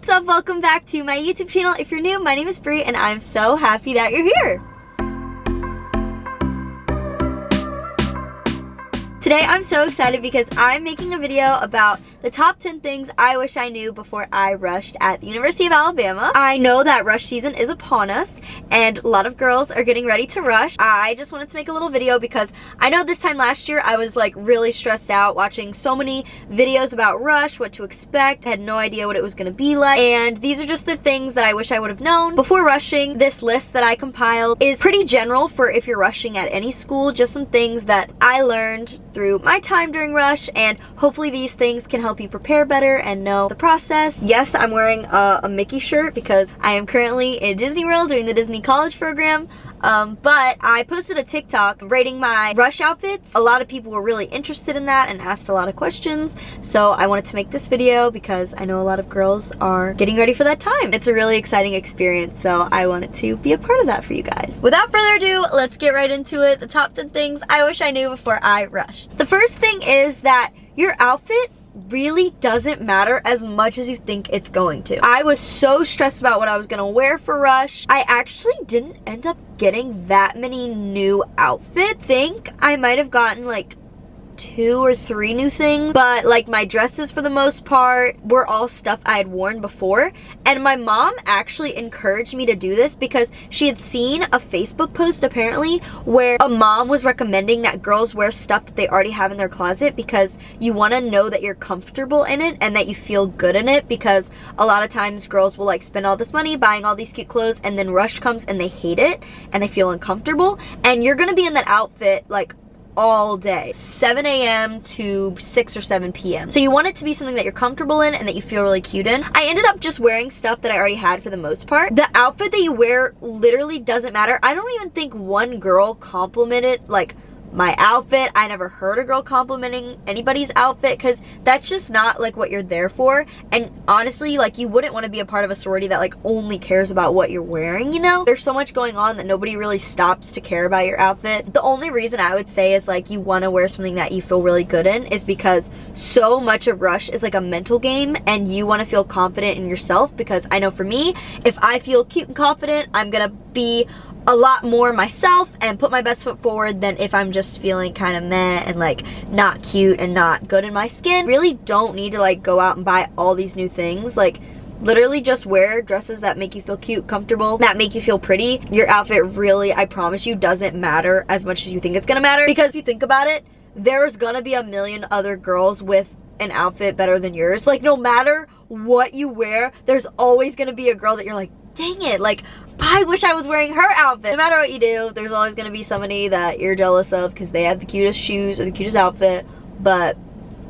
what's up? Welcome back to my YouTube channel. If you're new, my name is Brie and I'm so happy that you're here. Today I'm so excited because I'm making a video about the top 10 things I wish I knew before I rushed at the University of Alabama. I know that rush season is upon us and a lot of girls are getting ready to rush. I just wanted to make a little video because I know this time last year I was like really stressed out watching so many videos about rush, what to expect. I had no idea what it was going to be like, and these are just the things that I wish I would have known before rushing. This list that I compiled is pretty general for if you're rushing at any school, just some things that I learned through my time during rush, and hopefully these things can help you prepare better and know the process. Yes, I'm wearing a Mickey shirt because I am currently in Disney World doing the Disney College program. But I posted a TikTok rating my rush outfits. A lot of people were really interested in that and asked a lot of questions. So I wanted to make this video because I know a lot of girls are getting ready for that time. It's a really exciting experience, so I wanted to be a part of that for you guys. Without further ado, let's get right into it. The top 10 things I wish I knew before I rushed. The first thing is that your outfit really doesn't matter as much as you think it's going to. I was so stressed about what I was gonna wear for rush. I actually didn't end up getting that many new outfits. I think I might have gotten like 2 or 3 new things, but like my dresses for the most part were all stuff I had worn before. And my mom actually encouraged me to do this because she had seen a Facebook post apparently where a mom was recommending that girls wear stuff that they already have in their closet because you want to know that you're comfortable in it and that you feel good in it, because a lot of times girls will like spend all this money buying all these cute clothes and then rush comes and they hate it and they feel uncomfortable, and you're gonna be in that outfit like all day, 7 a.m. to 6 or 7 p.m. So you want it to be something that you're comfortable in and that you feel really cute in. I ended up just wearing stuff that I already had for the most part. The outfit that you wear literally doesn't matter. I don't even think one girl complimented like my outfit. I never heard a girl complimenting anybody's outfit because that's just not like what you're there for. And honestly, like, you wouldn't want to be a part of a sorority that like only cares about what you're wearing, you know? There's so much going on that nobody really stops to care about your outfit. The only reason I would say is like you want to wear something that you feel really good in is because so much of rush is like a mental game and you want to feel confident in yourself, because I know for me, if I feel cute and confident, I'm gonna be a lot more myself and put my best foot forward than if I'm just feeling kind of meh and like not cute and not good in my skin. Really don't need to like go out and buy all these new things. Like, literally just wear dresses that make you feel cute, comfortable, that make you feel pretty. Your outfit really, I promise you, doesn't matter as much as you think it's gonna matter, because if you think about it, there's gonna be a million other girls with an outfit better than yours. Like, no matter what you wear, there's always gonna be a girl that you're like, dang it, like, I wish I was wearing her outfit. No matter what you do, there's always gonna be somebody that you're jealous of because they have the cutest shoes or the cutest outfit, but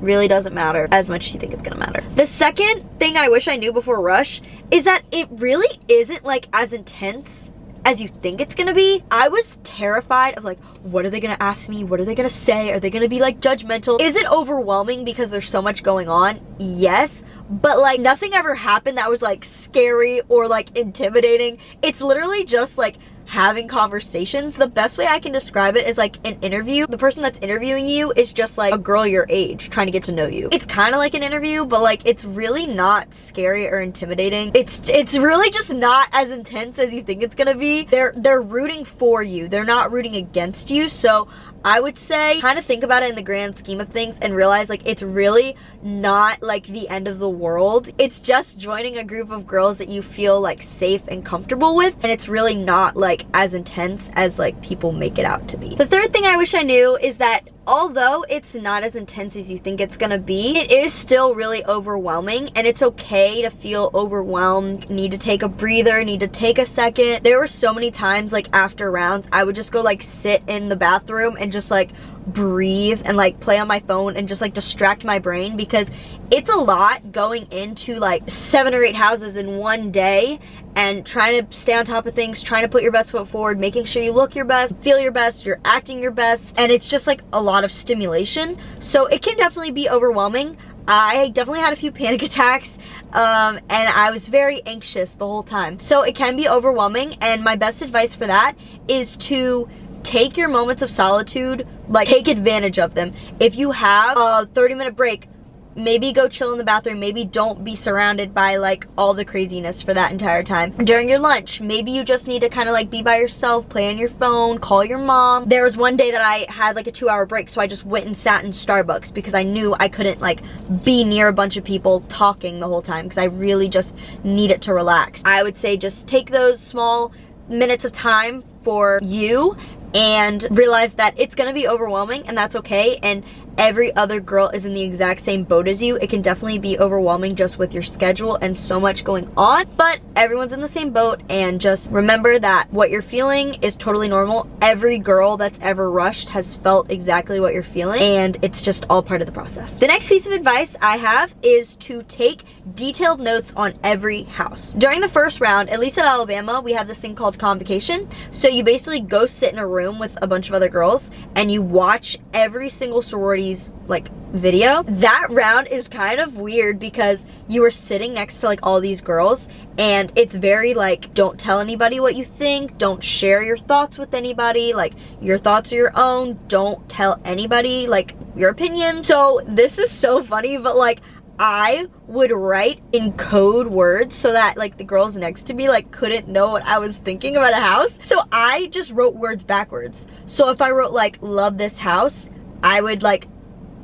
really doesn't matter as much as you think it's gonna matter. The second thing I wish I knew before rush is that it really isn't like as intense as you think it's gonna be. I was terrified of like, what are they gonna ask me? What are they gonna say? Are they gonna be like judgmental? Is it overwhelming because there's so much going on? Yes, but like nothing ever happened that was like scary or like intimidating. It's literally just like having conversations. The best way I can describe it is like an interview. The person that's interviewing you is just like a girl your age trying to get to know you. It's kind of like an interview, but like it's really not scary or intimidating. It's really just not as intense as you think it's gonna be. They're rooting for you. They're not rooting against you. So I would say kind of think about it in the grand scheme of things and realize like it's really not like the end of the world. It's just joining a group of girls that you feel like safe and comfortable with, and it's really not like as intense as like people make it out to be. The third thing I wish I knew is that although it's not as intense as you think it's gonna be, it is still really overwhelming, and it's okay to feel overwhelmed, need to take a breather, need to take a second. There were so many times like after rounds I would just go like sit in the bathroom and just like breathe and like play on my phone and just like distract my brain, because it's a lot going into like 7 or 8 houses in one day and trying to stay on top of things, trying to put your best foot forward, making sure you look your best, feel your best, you're acting your best, and it's just like a lot of stimulation. So it can definitely be overwhelming. I definitely had a few panic attacks and I was very anxious the whole time. So it can be overwhelming, and my best advice for that is to take your moments of solitude, like take advantage of them. If you have a 30-minute break, maybe go chill in the bathroom. Maybe don't be surrounded by like all the craziness for that entire time. During your lunch, maybe you just need to kind of like be by yourself, play on your phone, call your mom. There was one day that I had like a 2-hour break, so I just went and sat in Starbucks because I knew I couldn't like be near a bunch of people talking the whole time because I really just needed to relax. I would say just take those small minutes of time for you and realize that it's gonna be overwhelming, and that's okay. And every other girl is in the exact same boat as you. It can definitely be overwhelming just with your schedule and so much going on, but everyone's in the same boat, and just remember that what you're feeling is totally normal. Every girl that's ever rushed has felt exactly what you're feeling, and it's just all part of the process. The next piece of advice I have is to take detailed notes on every house. During the first round, at least at Alabama, we have this thing called convocation. So you basically go sit in a room with a bunch of other girls and you watch every single sorority's like video. That round is kind of weird because you are sitting next to like all these girls, and it's very like, don't tell anybody what you think, don't share your thoughts with anybody, like your thoughts are your own, don't tell anybody like your opinion. So this is so funny, but like I would write in code words so that like the girls next to me like couldn't know what I was thinking about a house. So I just wrote words backwards. So if I wrote like love this house, I would like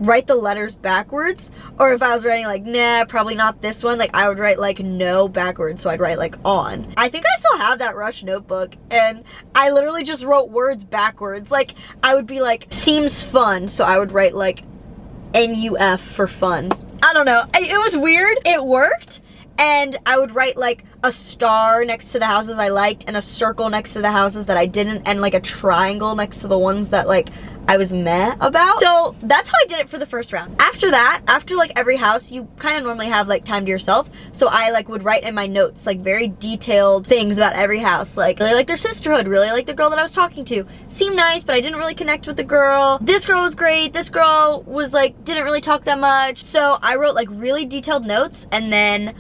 write the letters backwards. Or if I was writing like nah, probably not this one, like I would write like no backwards. So I'd write like on. I think I still have that Rush notebook, and I literally just wrote words backwards. Like I would be like seems fun, so I would write like NUF for fun. I don't know. It was weird. It worked. And I would write like a star next to the houses I liked, and a circle next to the houses that I didn't, and like a triangle next to the ones that like I was meh about. So that's how I did it for the first round. After that, after like every house, you kind of normally have like time to yourself. So I like would write in my notes like very detailed things about every house. Like really like their sisterhood, really like the girl that I was talking to. Seemed nice, but I didn't really connect with the girl. This girl was great. This girl was like, didn't really talk that much. So I wrote like really detailed notes, and then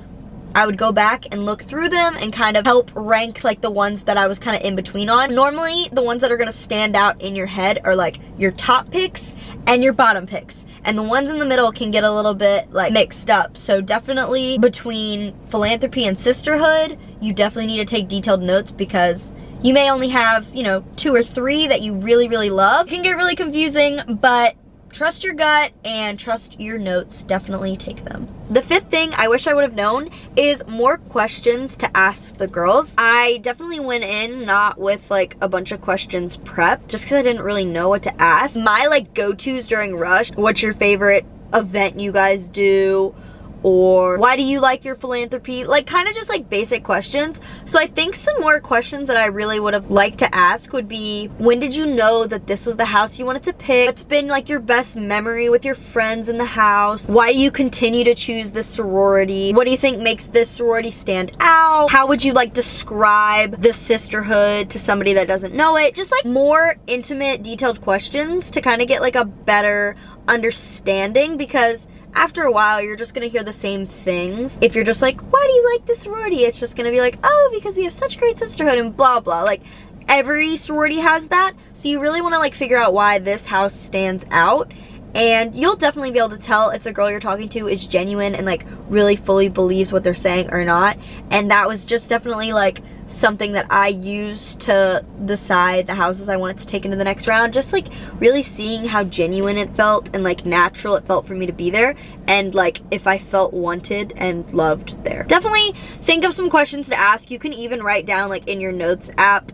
I would go back and look through them and kind of help rank like the ones that I was kind of in between on. Normally, the ones that are going to stand out in your head are like your top picks and your bottom picks. And the ones in the middle can get a little bit like mixed up. So definitely between philanthropy and sisterhood, you definitely need to take detailed notes because you may only have, 2 or 3 that you really, really love. It can get really confusing, but trust your gut and trust your notes. Definitely take them. The 5th thing I wish I would have known is more questions to ask the girls. I definitely went in not with like a bunch of questions prepped just because I didn't really know what to ask. My like go-tos during Rush, what's your favorite event you guys do? Or why do you like your philanthropy? Like kind of just like basic questions. So I think some more questions that I really would have liked to ask would be, when did you know that this was the house you wanted to pick? What's been like your best memory with your friends in the house? Why do you continue to choose this sorority? What do you think makes this sorority stand out? How would you like describe the sisterhood to somebody that doesn't know it? Just like more intimate, detailed questions to kind of get like a better understanding, because after a while, you're just gonna hear the same things. If you're just like, why do you like this sorority? It's just gonna be like, oh, because we have such great sisterhood and blah, blah. Like, every sorority has that. So you really wanna like figure out why this house stands out. And you'll definitely be able to tell if the girl you're talking to is genuine and like really fully believes what they're saying or not. And that was just definitely like something that I used to decide the houses I wanted to take into the next round. Just like really seeing how genuine it felt and like natural it felt for me to be there, and like if I felt wanted and loved there. Definitely think of some questions to ask. You can even write down like in your notes app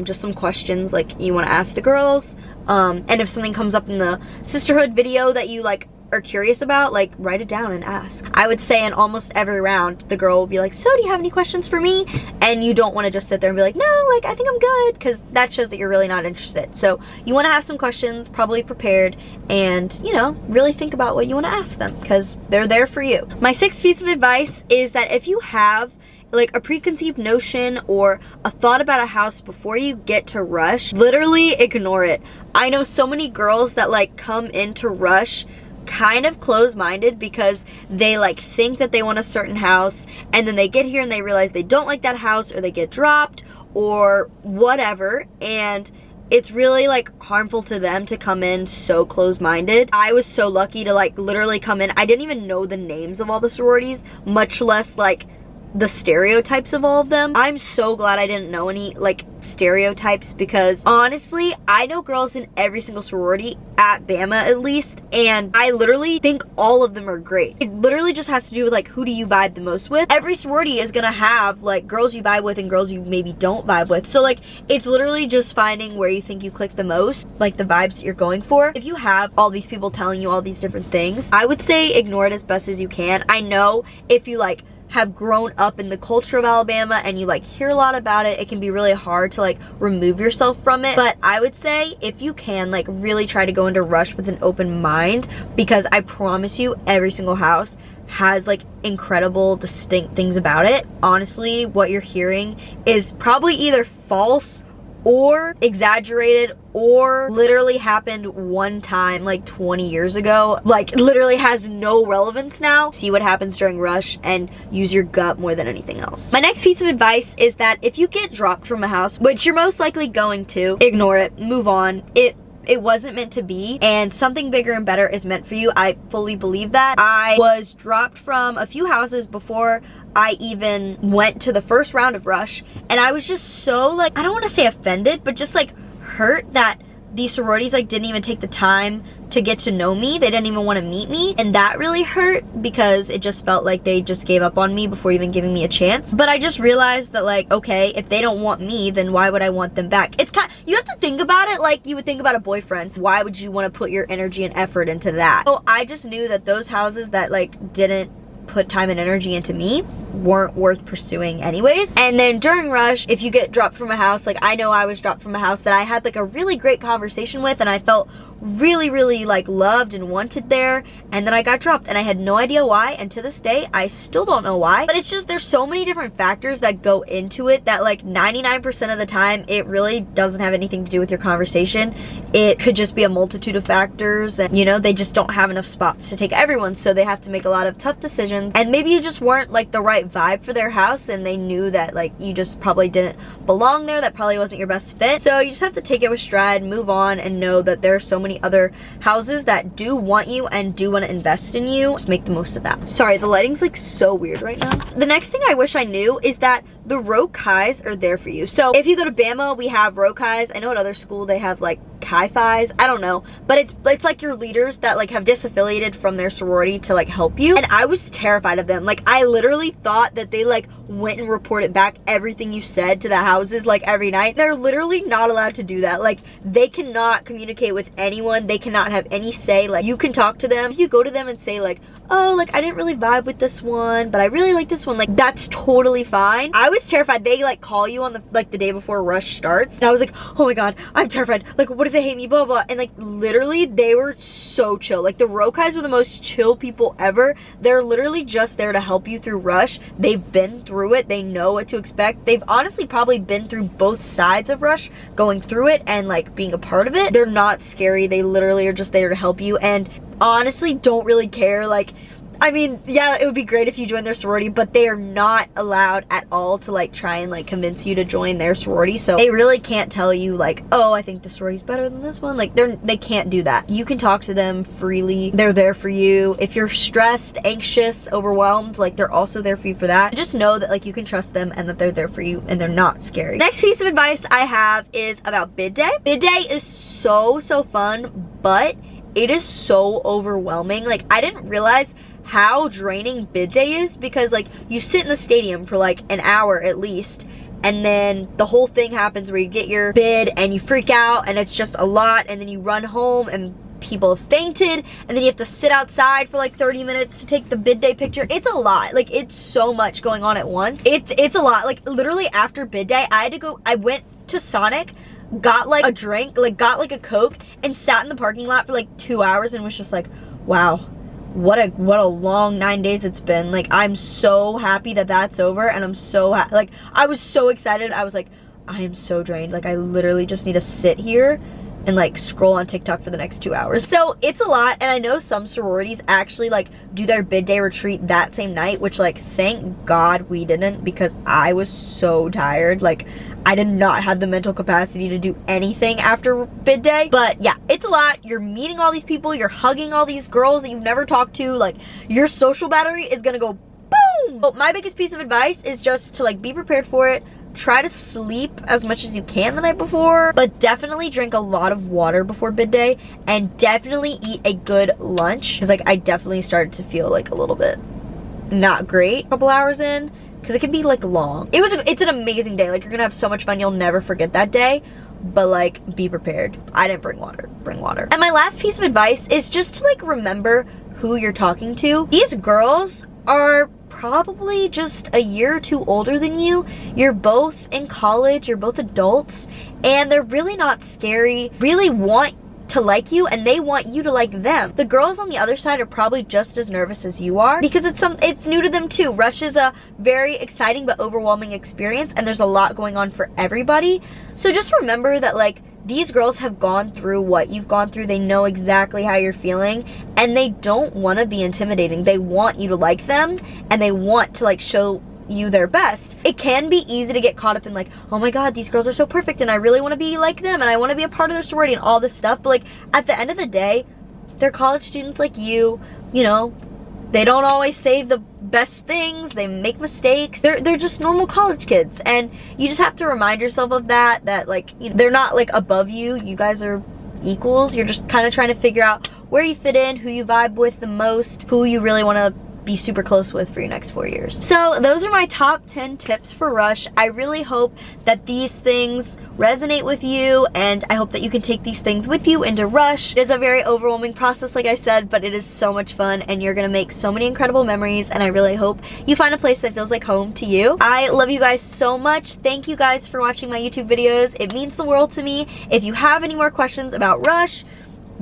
just some questions like you want to ask the girls. And if something comes up in the sisterhood video that you like are curious about, like write it down and ask. I would say in almost every round the girl will be like, so do you have any questions for me? And you don't want to just sit there and be like, no, like I think I'm good, because that shows that you're really not interested. So you want to have some questions probably prepared, and really think about what you want to ask them, because they're there for you. My 6th piece of advice is that if you have like a preconceived notion or a thought about a house before you get to Rush, literally ignore it. I know so many girls that like come into Rush kind of closed-minded because they like think that they want a certain house, and then they get here and they realize they don't like that house, or they get dropped or whatever, and it's really like harmful to them to come in so close-minded. I was so lucky to like literally come in. I didn't even know the names of all the sororities, much less like the stereotypes of all of them. I'm so glad I didn't know any like stereotypes, because honestly, I know girls in every single sorority at Bama at least, and I literally think all of them are great. It literally just has to do with like who do you vibe the most with. Every sorority is gonna have like girls you vibe with and girls you maybe don't vibe with. So like it's literally just finding where you think you click the most, like the vibes that you're going for. If you have all these people telling you all these different things, I would say ignore it as best as you can. I know if you like have grown up in the culture of Alabama and you like hear a lot about it, it can be really hard to like remove yourself from it. But I would say if you can, like really try to go into Rush with an open mind, because I promise you every single house has like incredible distinct things about it. Honestly, what you're hearing is probably either false or exaggerated or literally happened one time like 20 years ago, like literally has no relevance now. See what happens during Rush and use your gut more than anything else. My next piece of advice is that if you get dropped from a house, which you're most likely going to, ignore it, move on. It wasn't meant to be, and something bigger and better is meant for you. I fully believe that. I was dropped from a few houses before I even went to the first round of Rush, and I was just so like, I don't want to say offended, but just like hurt that these sororities like didn't even take the time to get to know me. They didn't even want to meet me, and that really hurt because it just felt like they just gave up on me before even giving me a chance. But I just realized that like, okay, if they don't want me, then why would I want them back? It's kind of, you have to think about it like you would think about a boyfriend. Why would you want to put your energy and effort into that? So I just knew that those houses that like didn't put time and energy into me weren't worth pursuing anyways. And then during Rush, if you get dropped from a house, like I know I was dropped from a house that I had like a really great conversation with, and I felt really like loved and wanted there, and then I got dropped and I had no idea why, and to this day I still don't know why. But it's just there's so many different factors that go into it that like 99% of the time it really doesn't have anything to do with your conversation. It could just be a multitude of factors, and you know, they just don't have enough spots to take everyone, so they have to make a lot of tough decisions. And maybe you just weren't like the right vibe for their house, and they knew that like you just probably didn't belong there. That probably wasn't your best fit. So you just have to take it with stride, move on, and know that there are so many other houses that do want you and do want to invest in you. Just make the most of that. Sorry, the lighting's like so weird right now. The next thing I wish I knew is that the Rho Chis are there for you. So if you go to Bama, we have Rho Chis. I know at other school they have like Chi Phis. I don't know, but it's like your leaders that like have disaffiliated from their sorority to like help you. And I was terrified of them. Like I literally thought that they like went and reported back everything you said to the houses like every night. They're literally not allowed to do that. Like they cannot communicate with anyone. They cannot have any say. Like you can talk to them. If you go to them and say like, oh, like I didn't really vibe with this one, but I really like this one, like that's totally fine. I was terrified. They like call you on the like the day before Rush starts, and I was like, oh my god, I'm terrified. Like what if they hate me, blah blah. And like literally they were so chill. Like the Rho Chis are the most chill people ever. They're literally just there to help you through Rush. They've been through it. They know what to expect. They've honestly probably been through both sides of Rush, going through it and like being a part of it. They're not scary. They literally are just there to help you, and honestly don't really care. Like I mean, yeah, it would be great if you joined their sorority, but they are not allowed at all to like try and like convince you to join their sorority. So they really can't tell you like, oh, I think this sorority's better than this one. Like they can't do that. You can talk to them freely. They're there for you. If you're stressed, anxious, overwhelmed, like they're also there for you for that. Just know that like you can trust them and that they're there for you and they're not scary. Next piece of advice I have is about bid day. Bid day is so fun, but it is so overwhelming. Like I didn't realize how draining bid day is, because like you sit in the stadium for like an hour at least, and then the whole thing happens where you get your bid and you freak out and it's just a lot, and then you run home and people have fainted, and then you have to sit outside for like 30 minutes to take the bid day picture. It's a lot. Like it's so much going on at once. It's a lot. Like literally after bid day I went to Sonic, got like a drink, like got like a Coke, and sat in the parking lot for like 2 hours and was just like, wow, what a long 9 days it's been. Like I'm so happy that that's over, and I'm so like I was so excited. I was like, I am so drained. Like I literally just need to sit here and like scroll on TikTok for the next 2 hours. So it's a lot, and I know some sororities actually like do their bid day retreat that same night, which like thank God we didn't, because I was so tired. Like I did not have the mental capacity to do anything after bid day. But yeah, it's a lot. You're meeting all these people, you're hugging all these girls that you've never talked to. Like your social battery is gonna go boom. But my biggest piece of advice is just to like be prepared for it. Try to sleep as much as you can the night before, but definitely drink a lot of water before bid day, and definitely eat a good lunch, because like I definitely started to feel like a little bit not great a couple hours in, because it can be like long. It's an amazing day. Like you're gonna have so much fun. You'll never forget that day, but like be prepared. I didn't bring water. Bring water. And my last piece of advice is just to like remember who you're talking to. These girls are probably just a year or two older than you. You're both in college, you're both adults, and they're really not scary, really want to like you, and they want you to like them. The girls on the other side are probably just as nervous as you are, because it's new to them too. Rush is a very exciting but overwhelming experience, and there's a lot going on for everybody. So just remember that like these girls have gone through what you've gone through. They know exactly how you're feeling, and they don't want to be intimidating. They want you to like them, and they want to like show you their best. It can be easy to get caught up in like, oh my god, these girls are so perfect and I really want to be like them and I want to be a part of their sorority and all this stuff. But like at the end of the day, they're college students like you know, they don't always say the best things, they make mistakes, they're just normal college kids, and you just have to remind yourself of that like, you know, they're not like above you. You guys are equals. You're just kind of trying to figure out where you fit in, who you vibe with the most, who you really want to be super close with for your next 4 years. So those are my top 10 tips for Rush. I really hope that these things resonate with you, and I hope that you can take these things with you into Rush. It is a very overwhelming process, like I said, but it is so much fun, and you're gonna make so many incredible memories, and I really hope you find a place that feels like home to you. I love you guys so much. Thank you guys for watching my YouTube videos. It means the world to me. If you have any more questions about Rush,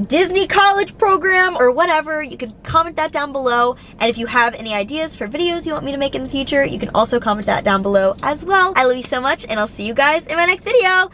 Disney college program, or whatever, you can comment that down below. And if you have any ideas for videos you want me to make in the future, you can also comment that down below as well. I love you so much, and I'll see you guys in my next video.